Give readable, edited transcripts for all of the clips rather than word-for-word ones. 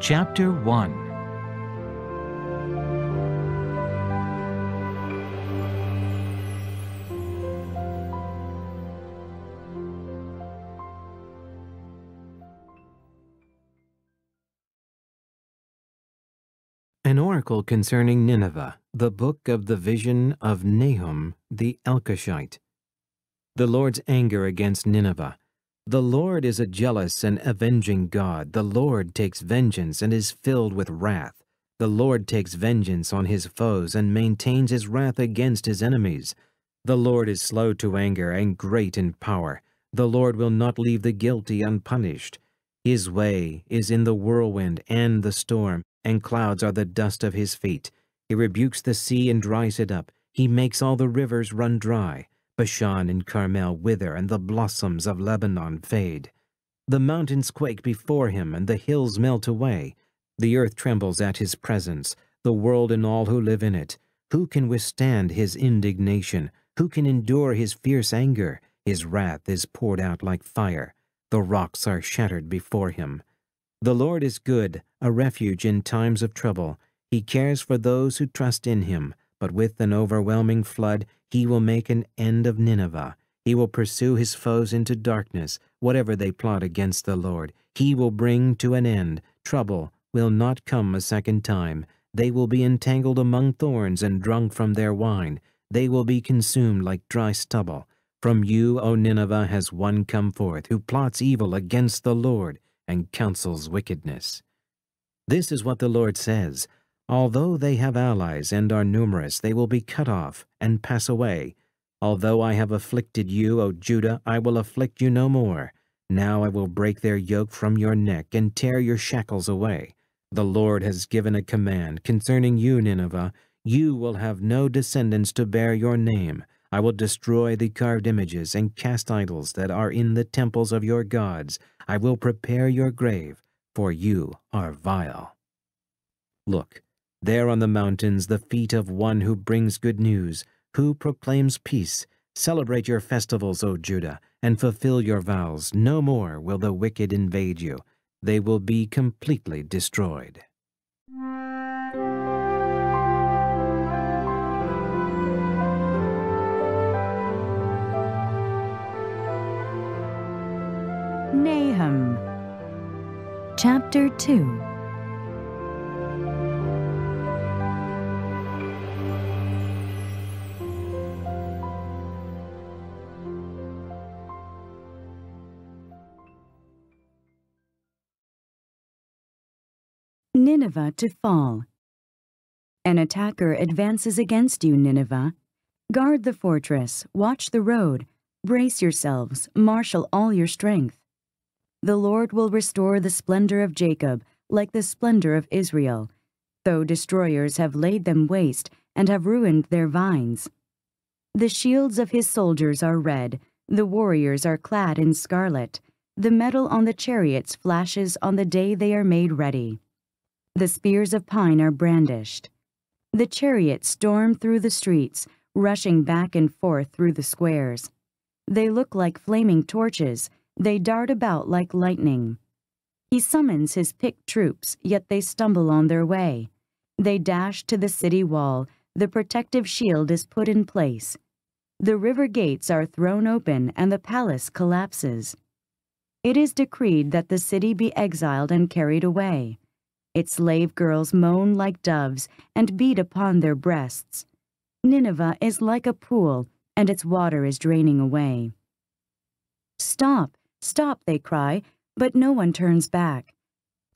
Chapter 1. An oracle concerning Nineveh, the book of the vision of Nahum the Elkoshite. The Lord's anger against Nineveh. The Lord is a jealous and avenging God. The Lord takes vengeance and is filled with wrath. The Lord takes vengeance on his foes and maintains his wrath against his enemies. The Lord is slow to anger and great in power. The Lord will not leave the guilty unpunished. His way is in the whirlwind and the storm, and clouds are the dust of his feet. He rebukes the sea and dries it up. He makes all the rivers run dry. Bashan and Carmel wither, and the blossoms of Lebanon fade. The mountains quake before him, and the hills melt away. The earth trembles at his presence, the world and all who live in it. Who can withstand his indignation? Who can endure his fierce anger? His wrath is poured out like fire. The rocks are shattered before him. The Lord is good, a refuge in times of trouble. He cares for those who trust in him, but with an overwhelming flood he will make an end of Nineveh. He will pursue his foes into darkness. Whatever they plot against the Lord, he will bring to an end. Trouble will not come a second time. They will be entangled among thorns and drunk from their wine. They will be consumed like dry stubble. From you, O Nineveh, has one come forth, who plots evil against the Lord and counsels wickedness. This is what the Lord says. Although they have allies and are numerous, they will be cut off and pass away. Although I have afflicted you, O Judah, I will afflict you no more. Now I will break their yoke from your neck and tear your shackles away. The Lord has given a command concerning you, Nineveh. You will have no descendants to bear your name. I will destroy the carved images and cast idols that are in the temples of your gods. I will prepare your grave, for you are vile. Look, there on the mountains, the feet of one who brings good news, who proclaims peace. Celebrate your festivals, O Judah, and fulfill your vows. No more will the wicked invade you. They will be completely destroyed. Nahum Chapter 2. Nineveh to fall. An attacker advances against you, Nineveh. Guard the fortress, watch the road, brace yourselves, marshal all your strength. The Lord will restore the splendor of Jacob like the splendor of Israel, though destroyers have laid them waste and have ruined their vines. The shields of his soldiers are red, the warriors are clad in scarlet, the metal on the chariots flashes on the day they are made ready. The spears of pine are brandished. The chariots storm through the streets, rushing back and forth through the squares. They look like flaming torches. They dart about like lightning. He summons his picked troops, yet they stumble on their way. They dash to the city wall. The protective shield is put in place. The river gates are thrown open, and the palace collapses. It is decreed that the city be exiled and carried away. Its slave girls moan like doves and beat upon their breasts. Nineveh is like a pool, and its water is draining away. Stop, stop, they cry, but no one turns back.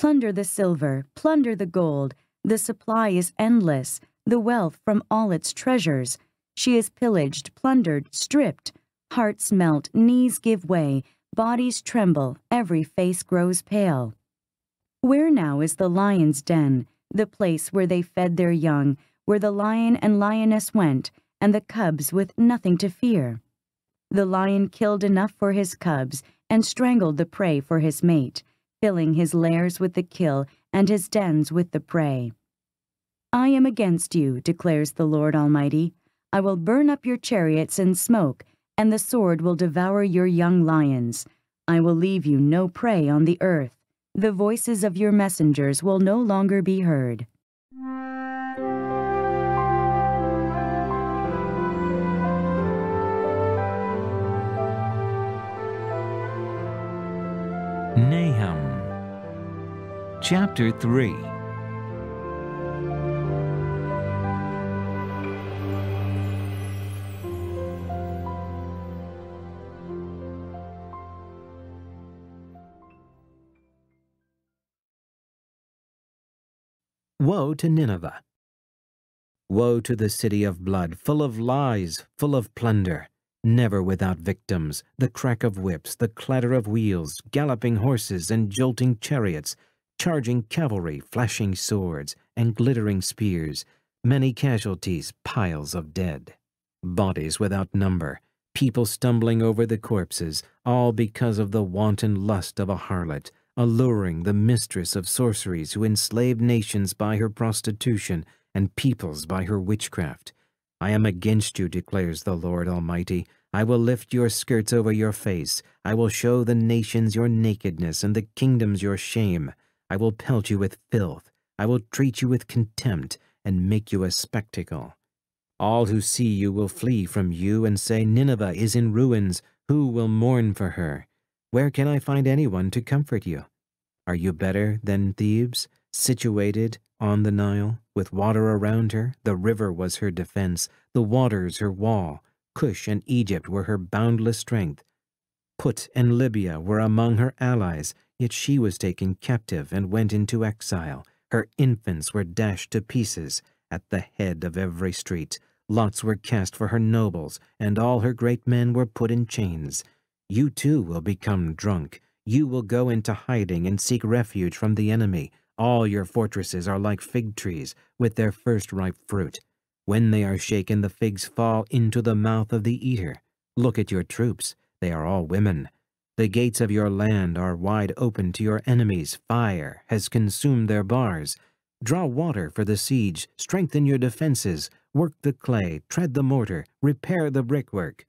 Plunder the silver, plunder the gold. The supply is endless, the wealth from all its treasures. She is pillaged, plundered, stripped. Hearts melt, knees give way, bodies tremble, every face grows pale. Where now is the lion's den, the place where they fed their young, where the lion and lioness went, and the cubs with nothing to fear? The lion killed enough for his cubs and strangled the prey for his mate, filling his lairs with the kill and his dens with the prey. I am against you, declares the Lord Almighty. I will burn up your chariots in smoke, and the sword will devour your young lions. I will leave you no prey on the earth. The voices of your messengers will no longer be heard. Nahum Chapter 3. Woe to Nineveh! Woe to the city of blood, full of lies, full of plunder, never without victims, the crack of whips, the clatter of wheels, galloping horses and jolting chariots, charging cavalry, flashing swords, and glittering spears, many casualties, piles of dead, bodies without number, people stumbling over the corpses, all because of the wanton lust of a harlot, alluring the mistress of sorceries who enslaved nations by her prostitution and peoples by her witchcraft. I am against you, declares the Lord Almighty. I will lift your skirts over your face. I will show the nations your nakedness and the kingdoms your shame. I will pelt you with filth. I will treat you with contempt and make you a spectacle. All who see you will flee from you and say, Nineveh is in ruins. Who will mourn for her? Where can I find anyone to comfort you? Are you better than Thebes, situated on the Nile, with water around her? The river was her defense, the waters her wall. Cush and Egypt were her boundless strength. Put and Libya were among her allies, yet she was taken captive and went into exile. Her infants were dashed to pieces at the head of every street. Lots were cast for her nobles, and all her great men were put in chains. You too will become drunk. You will go into hiding and seek refuge from the enemy. All your fortresses are like fig trees with their first ripe fruit. When they are shaken, the figs fall into the mouth of the eater. Look at your troops. They are all women. The gates of your land are wide open to your enemies. Fire has consumed their bars. Draw water for the siege. Strengthen your defenses. Work the clay. Tread the mortar. Repair the brickwork.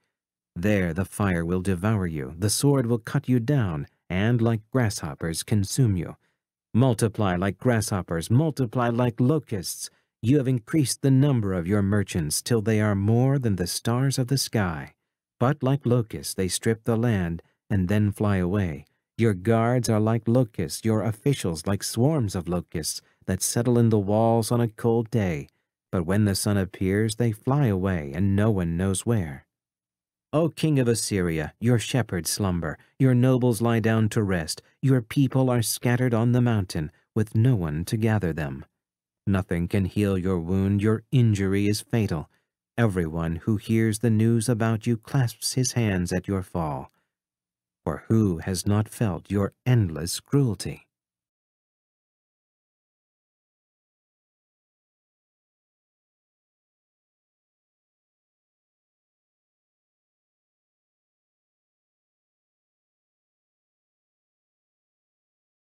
There the fire will devour you. The sword will cut you down, and like grasshoppers consume you. Multiply like grasshoppers. Multiply like locusts. You have increased the number of your merchants till they are more than the stars of the sky. But like locusts they strip the land and then fly away. Your guards are like locusts, your officials like swarms of locusts that settle in the walls on a cold day. But when the sun appears, they fly away, and no one knows where. O king of Assyria, your shepherds slumber, your nobles lie down to rest, your people are scattered on the mountain, with no one to gather them. Nothing can heal your wound, your injury is fatal. Everyone who hears the news about you clasps his hands at your fall. For who has not felt your endless cruelty?